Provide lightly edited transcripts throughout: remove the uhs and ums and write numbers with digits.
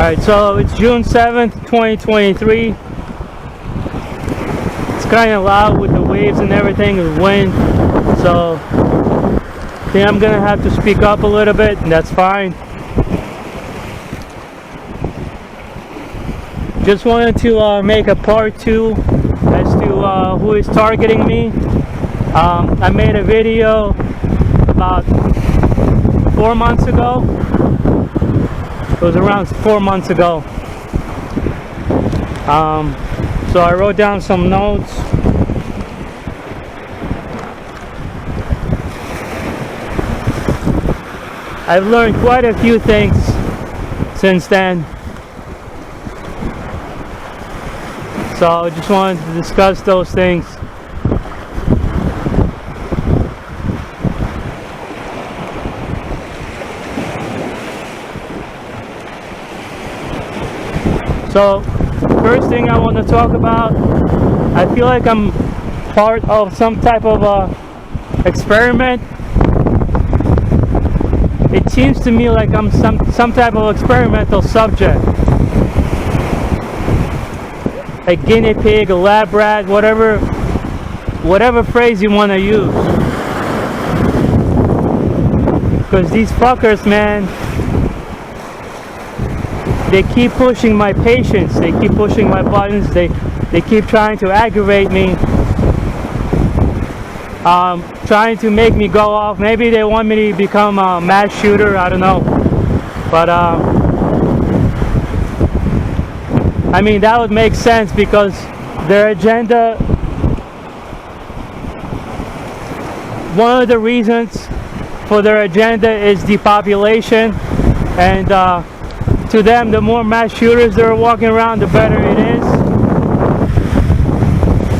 Alright, so it's June 7th, 2023. It's kind of loud with the waves and everything, the wind. So I think I'm gonna have to speak up a little bit, and that's fine. Just wanted to make a part 2 as to who is targeting me. I made a video about 4 months ago. It was around 4 months ago. So I wrote down some notes. I've learned quite a few things since then. So I just wanted to discuss those things. So, first thing I want to talk about, I feel like I'm part of some type of experiment. It seems to me like I'm some type of experimental subject. A guinea pig, a lab rat, whatever phrase you want to use. Because these fuckers, man, they keep pushing my patience, they keep pushing my buttons, they keep trying to aggravate me, trying to make me go off. Maybe they want me to become a mass shooter, I don't know. But I mean, that would make sense because their agenda, one of the reasons for their agenda is depopulation, and to them, the more mass shooters that are walking around, the better it is.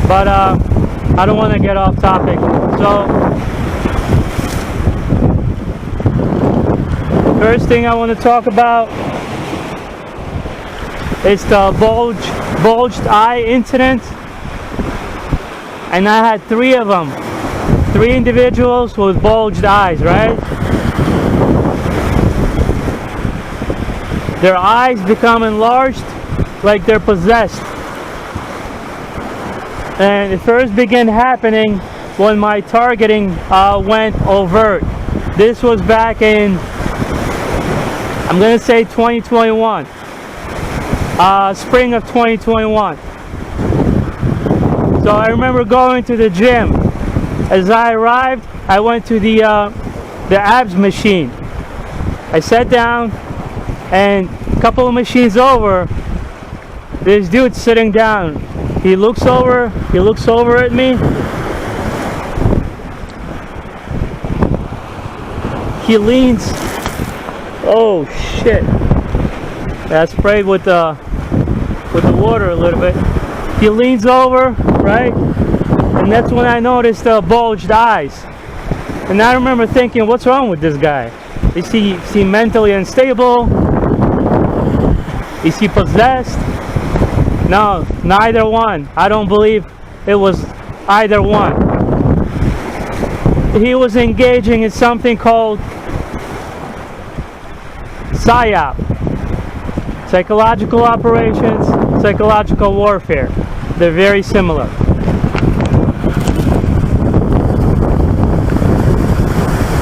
But I don't want to get off topic. So, first thing I want to talk about is the bulged eye incident. And I had 3 of them. 3 individuals with bulged eyes, right? Their eyes become enlarged like they're possessed. And it first began happening when my targeting went overt. This was back in, I'm gonna say 2021. Spring of 2021. So I remember going to the gym. As I arrived, I went to the abs machine. I sat down, and a couple of machines over, this dude's sitting down. He looks over at me. He leans. Oh shit! I sprayed with the water a little bit. He leans over, right? And that's when I noticed the bulged eyes. And I remember thinking, what's wrong with this guy? Is he mentally unstable? Is he possessed? No, neither one. I don't believe it was either one. He was engaging in something called PSYOP. Psychological operations, psychological warfare. They're very similar.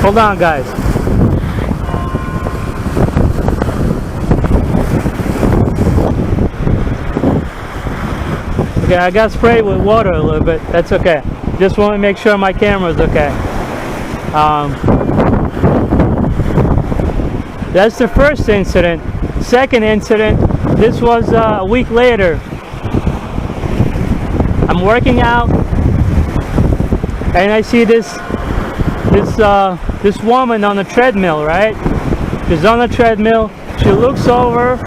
Hold on, guys. Okay, I got sprayed with water a little bit. That's okay. Just want to make sure my camera's okay. That's the first incident. Second incident, this was a week later. I'm working out, and I see this woman on a treadmill, right? She's on a treadmill. She looks over,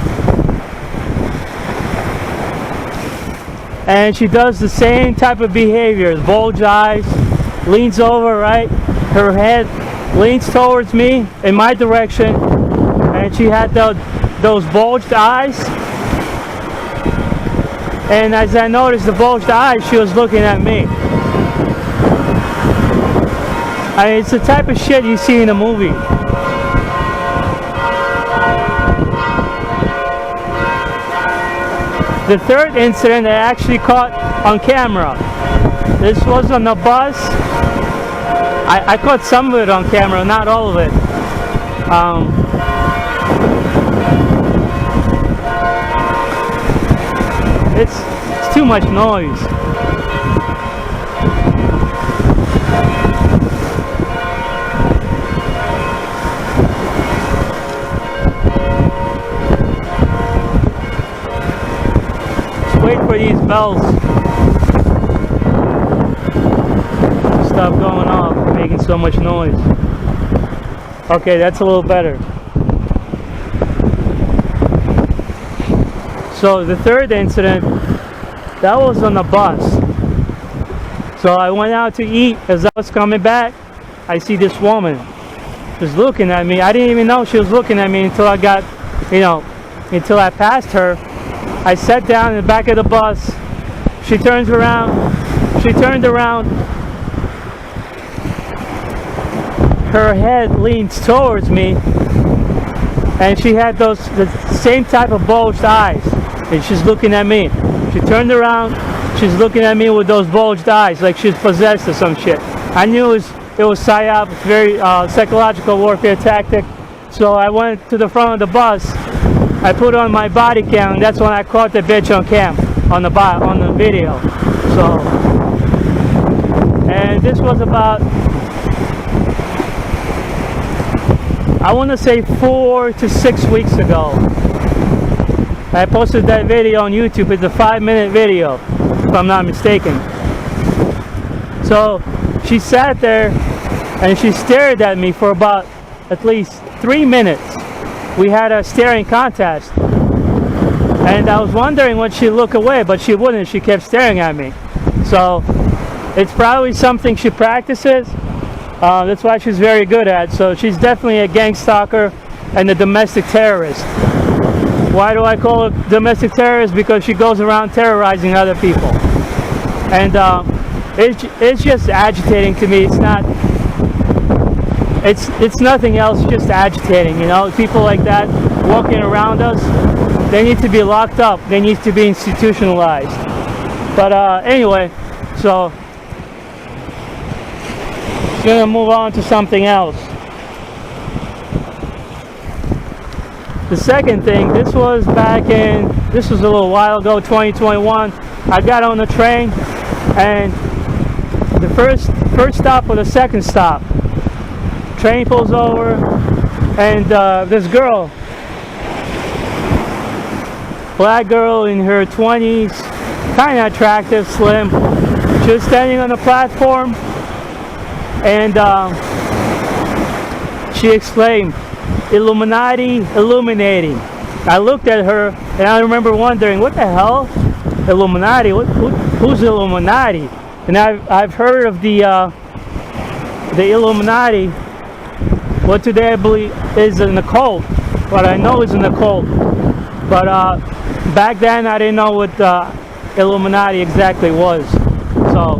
and she does the same type of behaviors, bulged eyes, leans over, right? Her head leans towards me, in my direction, and she had those bulged eyes. And as I noticed the bulged eyes, she was looking at me. It's the type of shit you see in a movie. the third incident I actually caught on camera. This was on the bus. I caught some of it on camera, not all of it. It's too much noise. Just wait for these bells to stop going off, making so much noise. Okay, that's a little better. So the third incident, that was on the bus. So I went out to eat. As I was coming back, I see this woman just looking at me. I didn't even know she was looking at me until I got, until I passed her. I sat down in the back of the bus. She turns around. She turned around. Her head leans towards me, and she had the same type of bulged eyes, and she's looking at me. She turned around, she's looking at me with those bulged eyes like she's possessed or some shit. I knew it was PSYOP, very psychological warfare tactic. So I went to the front of the bus, I put on my body cam, and that's when I caught the bitch on cam, on the video. So, and this was about, I want to say 4 to 6 weeks ago. I posted that video on YouTube. It's a 5-minute video, if I'm not mistaken. So she sat there and she stared at me for about at least 3 minutes. We had a staring contest, and I was wondering when she'd look away, but she wouldn't. She kept staring at me. So it's probably something she practices. That's why she's very good at. So she's definitely a gang stalker and a domestic terrorist. Why do I call her domestic terrorist? Because she goes around terrorizing other people. And it's just agitating to me. It's not, it's nothing else, just agitating, People like that walking around us, they need to be locked up. They need to be institutionalized. But anyway, so gonna move on to something else. The second thing, this was a little while ago, 2021. I got on the train, and the first stop or the second stop, train pulls over, and this girl, black girl in her 20s, kind of attractive, slim, she was standing on the platform, and she exclaimed, "Illuminati, illuminating." I looked at her, and I remember wondering, what the hell? Illuminati? Who's Illuminati? And I've heard of the Illuminati. What today I believe is an occult. What I know is an occult. But back then I didn't know what Illuminati exactly was. So,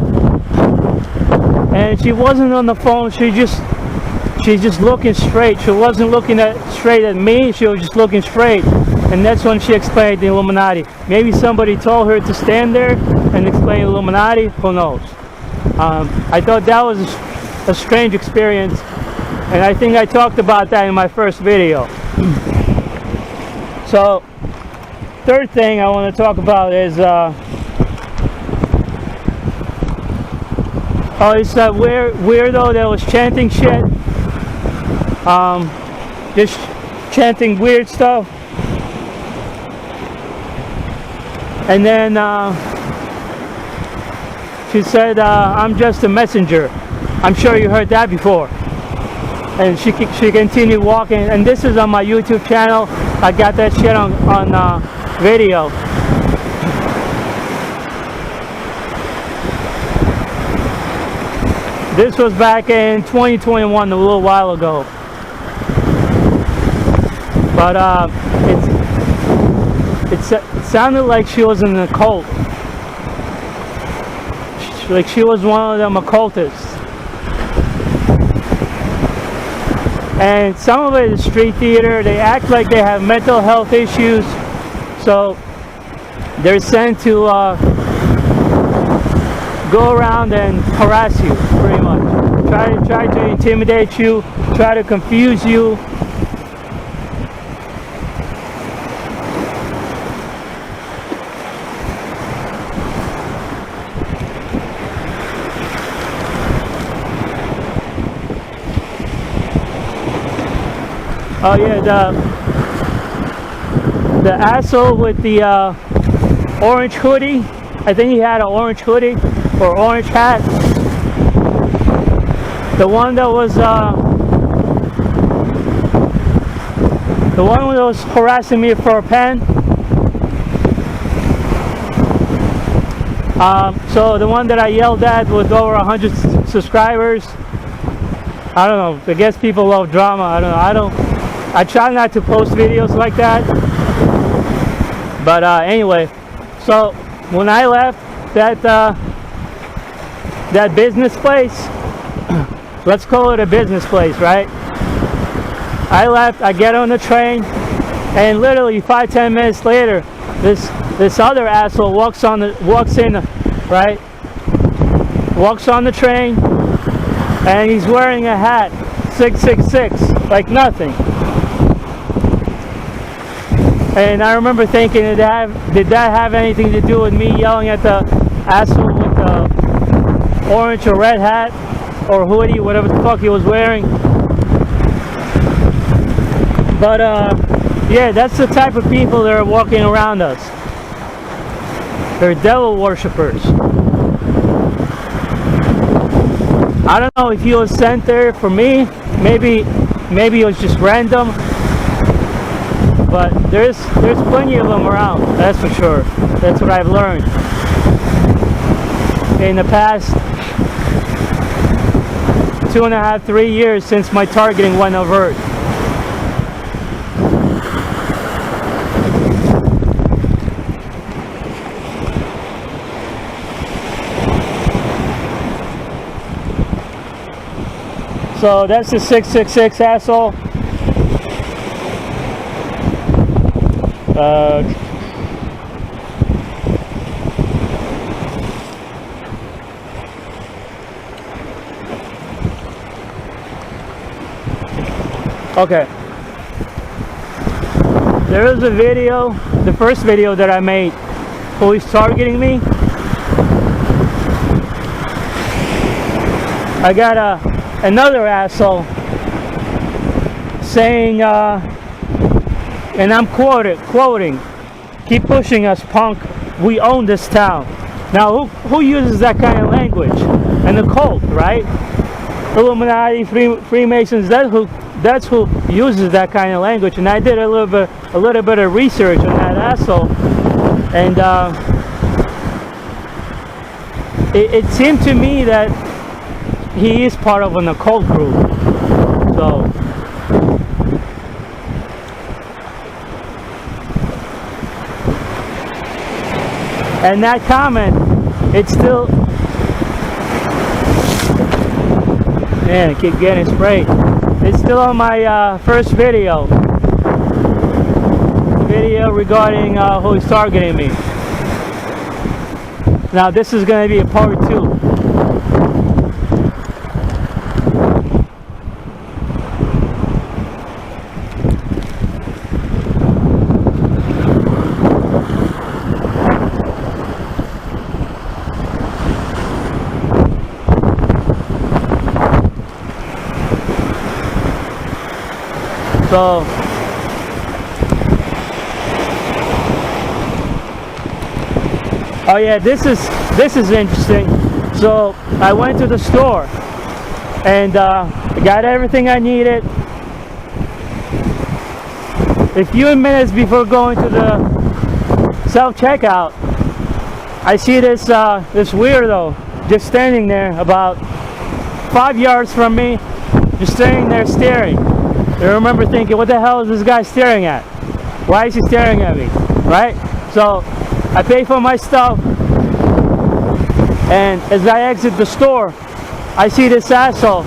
and she wasn't on the phone. She's just looking straight. She wasn't looking straight at me. She was just looking straight. And that's when she explained the Illuminati. Maybe somebody told her to stand there and explain Illuminati. Who knows? I thought that was a strange experience. And I think I talked about that in my first video. So, third thing I want to talk about is it's that weirdo that was chanting shit. Just chanting weird stuff. And then she said, "I'm just a messenger." I'm sure you heard that before. And she continued walking. And this is on my YouTube channel. I got that shit on video. This was back in 2021, a little while ago. But it sounded like she was in an occult. Like she was one of them occultists. And some of it is street theater. They act like they have mental health issues. So They're sent to go around and harass you, pretty much. Try to intimidate you, try to confuse you. Oh yeah, the asshole with the orange hoodie. I think he had an orange hoodie or orange hat. The one that was harassing me for a pen. So the one that I yelled at with over 100 subscribers. I don't know. I guess people love drama. I don't know. I try not to post videos like that. But anyway, so when I left that business place, let's call it a business place, right? I left, I get on the train, and literally 5-10 minutes later, this other asshole walks in, right? Walks on the train, and he's wearing a hat, 666, like nothing. And I remember thinking, did that have anything to do with me yelling at the asshole with the orange or red hat or hoodie, whatever the fuck he was wearing? But yeah, that's the type of people that are walking around us. They're devil worshippers. I don't know if he was sent there for me. Maybe it was just random. But there's plenty of them around, that's for sure. That's what I've learned in the past 2.5-3 years since my targeting went overt. So that's the 666 asshole. Okay. There is a video, the first video that I made, who is targeting me. I got another asshole saying, and I'm quoting, "Keep pushing us, punk. We own this town." Now, who uses that kind of language? And the cult, right? Illuminati, Freemasons. That's who uses that kind of language. And I did a little bit of research on that asshole, and it seemed to me that he is part of an occult group. So. And that comment, it's still, man, I keep getting sprayed. It's still on my first video regarding who is targeting me. Now this is going to be a part 2. So, oh yeah, this is interesting. So I went to the store and got everything I needed. A few minutes before going to the self-checkout, I see this weirdo just standing there about 5 yards from me, just standing there staring. I remember thinking, what the hell is this guy staring at? Why is he staring at me? Right? So I pay for my stuff, and as I exit the store, I see this asshole.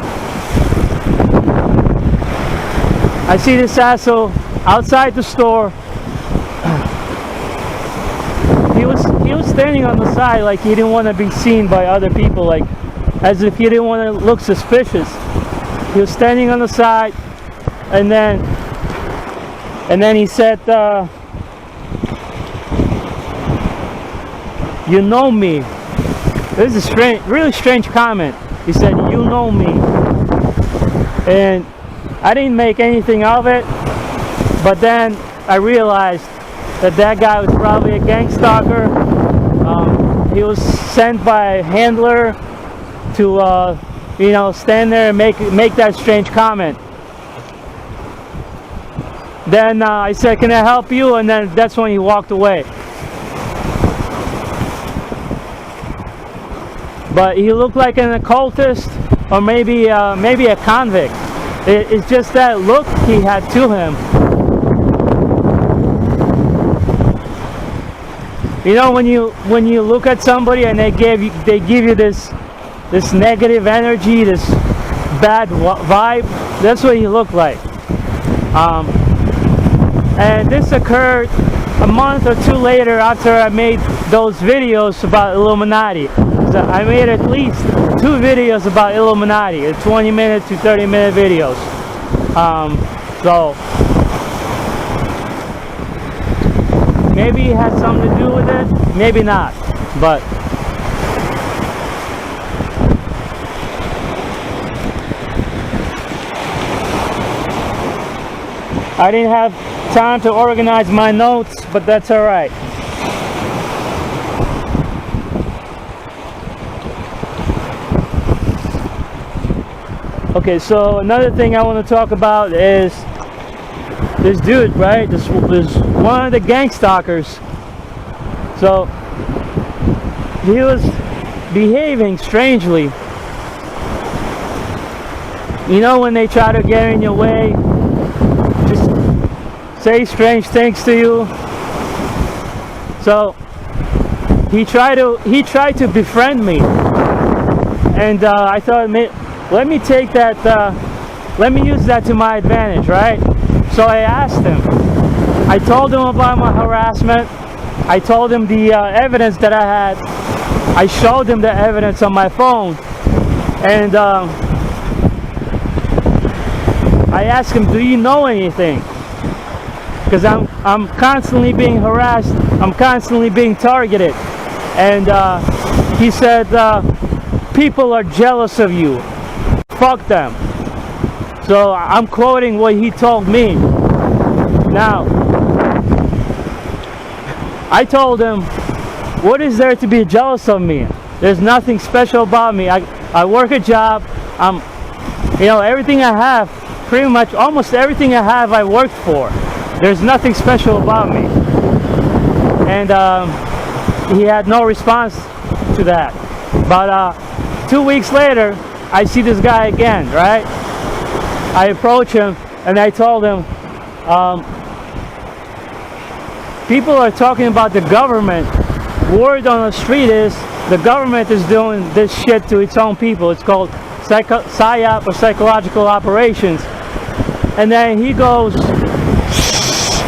I see this asshole outside the store. He standing on the side like he didn't want to be seen by other people, like as if he didn't want to look suspicious. He was standing on the side, and then he said, "You know me." This is a strange, really strange comment. He said, "You know me," and I didn't make anything of it. But then I realized that guy was probably a gang stalker. He was sent by a handler to, stand there and make that strange comment. Then I said, "Can I help you?" And then that's when he walked away. But he looked like an occultist, or maybe a convict. It's just that look he had to him. You know, when you look at somebody and they give you this negative energy, this bad vibe, that's what he looked like. And this occurred a month or two later after I made those videos about Illuminati. So I made at least 2 videos about Illuminati, 20-minute to 30-minute videos. So maybe it had something to do with it, maybe not, but I didn't have time to organize my notes, but that's all right. Okay, so another thing I want to talk about is this dude, right? This one of the gang stalkers. So he was behaving strangely. You know, when they try to get in your way, just say strange things to you. So he tried to befriend me, and I thought, let me take that. Let me use that to my advantage, right? So I asked him. I told him about my harassment. I told him the evidence that I had. I showed him the evidence on my phone, and I asked him, "Do you know anything?" Because I'm constantly being harassed. I'm constantly being targeted, and he said, "People are jealous of you. Fuck them." So I'm quoting what he told me. Now, I told him, "What is there to be jealous of me? There's nothing special about me. I work a job. Everything I have, pretty much almost everything I have, I worked for. There's nothing special about me." And he had no response to that. But 2 weeks later, I see this guy again, right? I approach him and I told him, "People are talking about the government. Word on the street is the government is doing this shit to its own people. It's called PSYOP, or psychological operations." And then he goes, "Shh."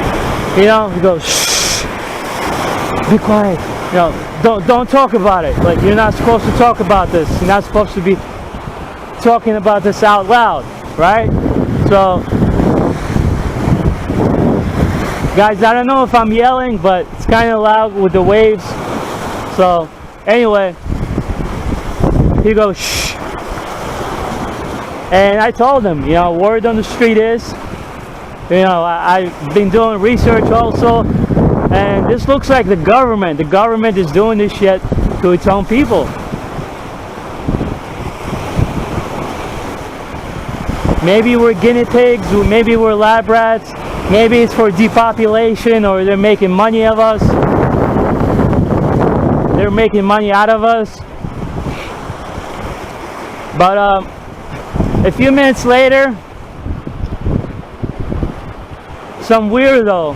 He goes, "Shh, be quiet. Don't talk about it. Like, you're not supposed to talk about this. You're not supposed to be talking about this out loud, right?" So, guys, I don't know if I'm yelling, but it's kind of loud with the waves. So, anyway, he goes, "Shh." And I told him, word on the street is, I've been doing research also, and this looks like the government is doing this shit to its own people. Maybe we're guinea pigs, maybe we're lab rats, maybe it's for depopulation, or they're making money of us. They're making money out of us. But a few minutes later, some weirdo,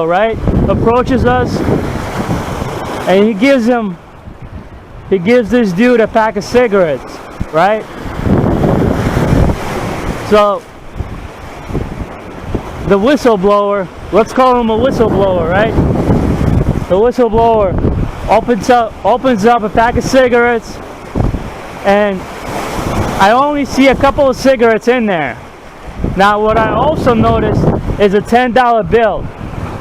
right, approaches us, and he gives this dude a pack of cigarettes, right? So the whistleblower, let's call him a whistleblower, right? The whistleblower opens up a pack of cigarettes, and I only see a couple of cigarettes in there. Now what I also noticed is a $10 bill,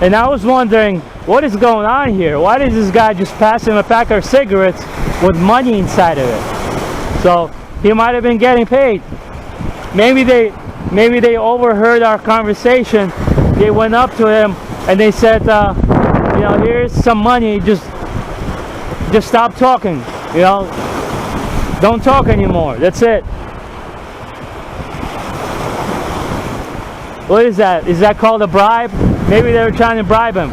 and I was wondering what is going on here. Why did this guy just pass him a pack of cigarettes with money inside of it? So he might have been getting paid. Maybe they overheard our conversation. They went up to him and they said, you know, here's some money, just stop talking, you know, don't talk anymore, that's it. What is that? Is that called a bribe? Maybe they were trying to bribe him.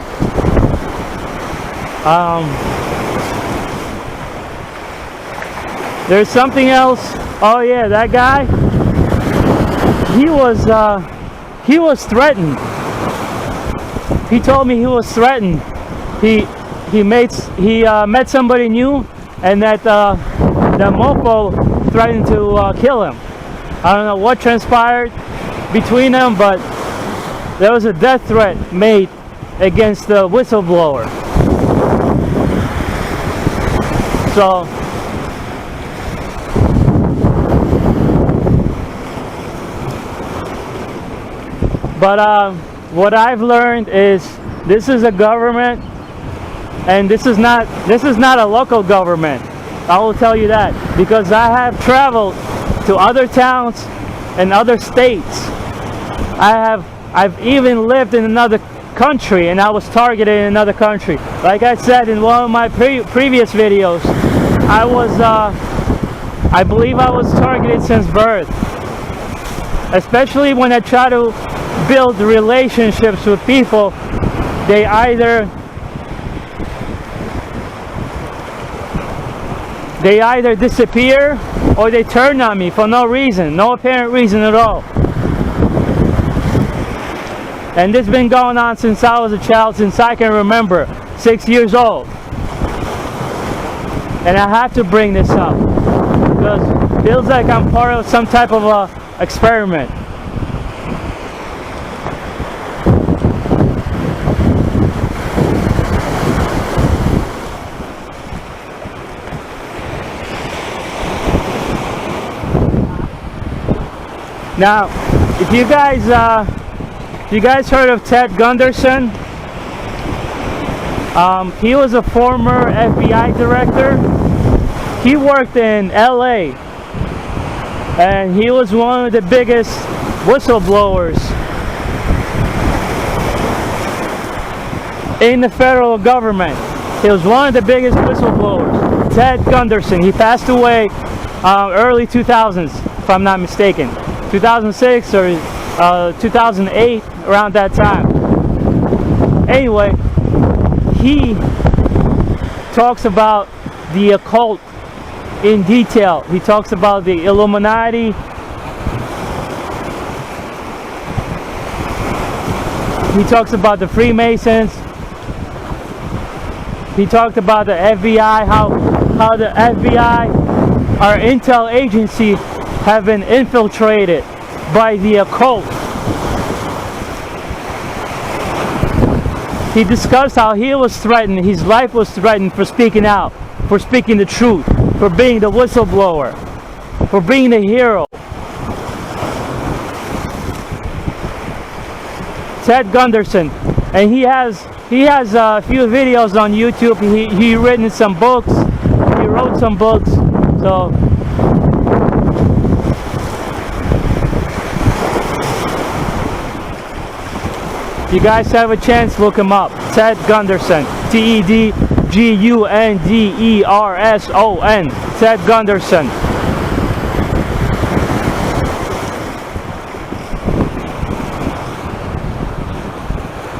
There's something else. Oh yeah, that guy, he was threatened. He told me he was threatened. He met somebody new, and that the mofo threatened to kill him. I don't know what transpired between them, but there was a death threat made against the whistleblower. So but what I've learned is this is a government, and this is not a local government. I will tell you that, because I have traveled to other towns and other states. I've even lived in another country, and I was targeted in another country. Like I said in one of my previous videos, I believe I was targeted since birth, especially when I try to build relationships with people. They either disappear or they turn on me for no reason, no apparent reason at all. And this has been going on since I was a child, since I can remember, 6 years old. And I have to bring this up because it feels like I'm part of some type of a experiment. Now, if you guys heard of Ted Gunderson, he was a former FBI director. He worked in LA, and he was one of the biggest whistleblowers in the federal government. He was one of the biggest whistleblowers. Ted Gunderson. He passed away early 2000s, if I'm not mistaken. 2006 or 2008, around that time. Anyway, he talks about the occult in detail. He talks about the Illuminati. He talks about the Freemasons. He talked about the FBI, how the FBI, our intel agency, have been infiltrated by the occult. He discussed how he was threatened, his life was threatened for speaking out, for speaking the truth, for being the whistleblower, for being the hero. Ted Gunderson, and he has a few videos on YouTube. He written some books. He wrote some books. So if you guys have a chance, look him up. Ted Gunderson. TEDGUNDERSON. Ted Gunderson.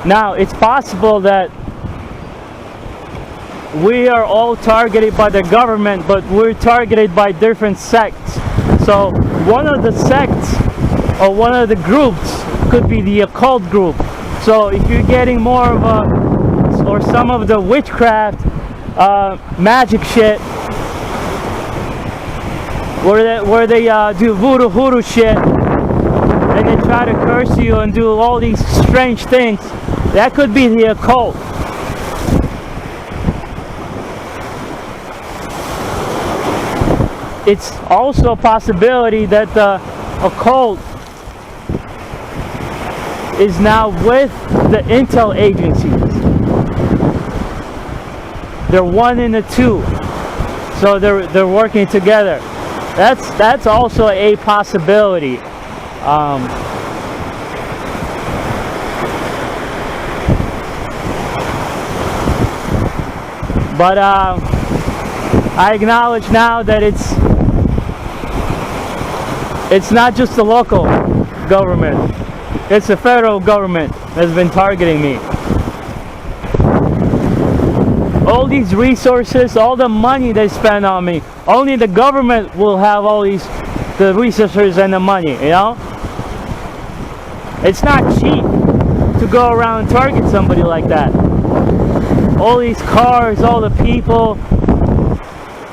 Now, it's possible that we are all targeted by the government, but we're targeted by different sects. So one of the sects or one of the groups could be the occult group. So if you're getting more of or some of the witchcraft, magic shit, where they do voodoo hoodoo shit, and they try to curse you and do all these strange things, that could be the occult. it's also a possibility that the occult is now with the intel agencies. They're one in the two, so they're working together. That's also a possibility. But I acknowledge now that it's not just the local government, it's the federal government that's been targeting me. All these resources, all the money they spend on me, only the government will have all the resources and the money, you know? It's not cheap to go around and target somebody like that. All these cars, all the people,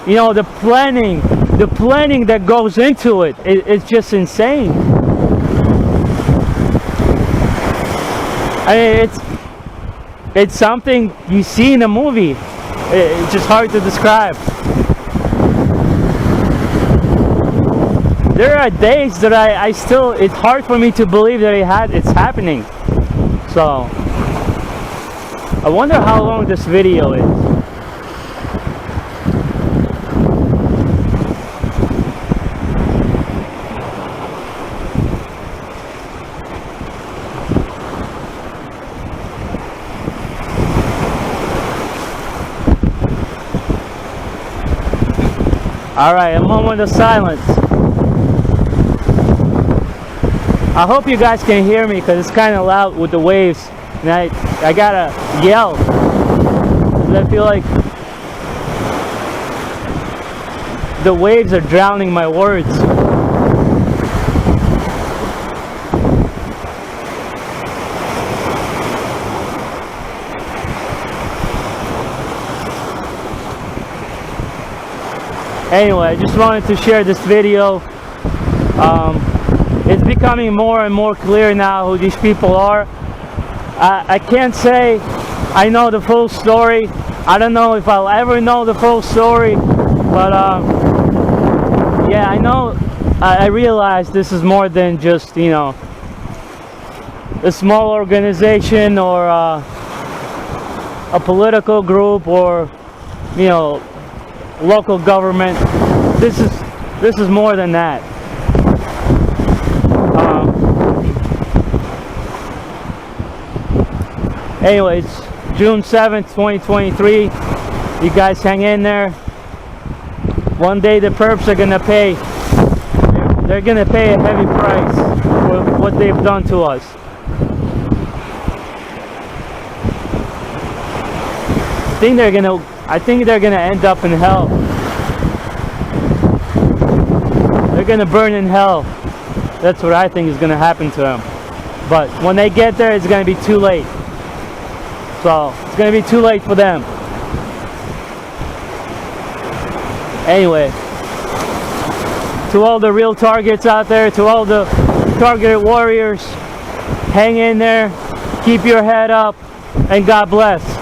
you know, the planning that goes into it, it's just insane. I mean, it's something you see in a movie. It's just hard to describe. There are days that I still, it's hard for me to believe that it's happening. So I wonder how long this video is. Alright, a moment of silence. I hope you guys can hear me because it's kind of loud with the waves. And I gotta yell. I feel like the waves are drowning my words. Anyway, I just wanted to share this video. It's becoming more and more clear now who these people are. I can't say I know the full story. I don't know if I'll ever know the full story, but yeah, I know. I realize this is more than just, you know, a small organization or a political group or, you know, local government. This is more than that. Anyways, June 7th, 2023. You guys hang in there. One day the perps are gonna pay. They're gonna pay a heavy price for what they've done to us. I think they're gonna end up in hell. They're gonna burn in hell. That's what I think is gonna happen to them. But when they get there, it's gonna be too late. So it's gonna be too late for them. Anyway, to all the real targets out there, to all the targeted warriors, hang in there, keep your head up, and God bless.